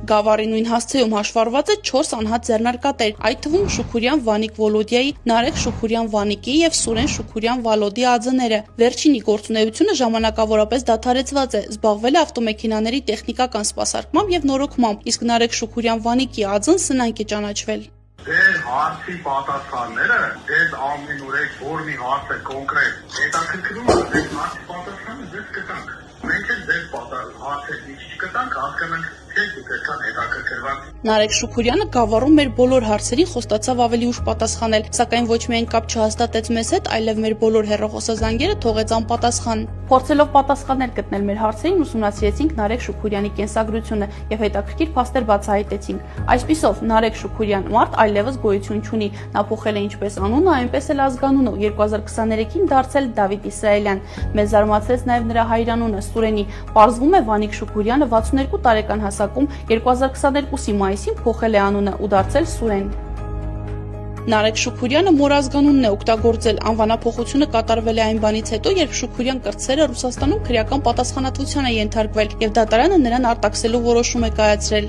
Գավառի նույն հասցեում հաշվառված է 4 անհատ ձեռնարկատեր, այդ թվում Շուքուրյան Վանիկ Վոլոդիայի, Նարեկ Շուքուրյան Վանիկի եւ Սուրեն Շուքուրյան Վալոդի ածները։ Վերջինի գործունեությունը ժամանակավորապես դադարեցված է, զբաղվել է ավտոմեքենաների տեխնիկական սպասարկմամբ եւ նորոգմամբ, իսկ Նարեկ Շուքուրյան Վանիկի ածն սնանկ է ճանաչվել։ Ձեր հարցի պատասխանները, ձեզ ամենուրեք որ մի հարց է կոնկրետ, հետաքրքրում է ձեր հարցի պատասխանը ձեզ կտանք։ Մենք էլ ձեր հարցը չկտանք, հասկանանք թե դուք այդքան հետաքրքրված։ Նարեկ Շուքուրյանը Գավառում մեր բոլոր հարցերին խոստացավ ավելի ուշ պատասխանել, սակայն ոչ միայն կապ չհաստատեց մեզ հետ, այլև մեր բոլոր հեռախոսազանգերը թողեց անպատասխան։ Փորձելով պատասխաններ գտնել մեր հարցերին, ուսումնասիրեցինք Նարեկ Շուքուրյանի կենսագրությունը եւ հետաքրքիր փաստեր բացահայտեցինք։ Այսպիսով, Նարեկ Շուքուրյան մարդ այլևս գոյություն չունի։ Նա փոխել է ինչպես անունը, այնպես էլ ազգանունը, 2023-ին դարձել Դավիթ Իսրայելյան։ Մեզ զարմացրեց նաեւ նրա հայրանունը՝ Սուրենի։ Պարզվում է, Վանիկ Շուքուրյանը 62 տարեկան հասակում 2022-ի մայիսին փոխել է անունը ու դարձել Սուրեն։ Նարեկ Շուքուրյանը մոր ազգանունն է օգտագործել, անվանափոխությունը կատարվել է այն բանից հետո, երբ Շուքուրյան կրտսերը Ռուսաստանում քրեական պատասխանատվության է ենթարկվել եւ դատարանը նրան արտաքսելու որոշում է կայացրել։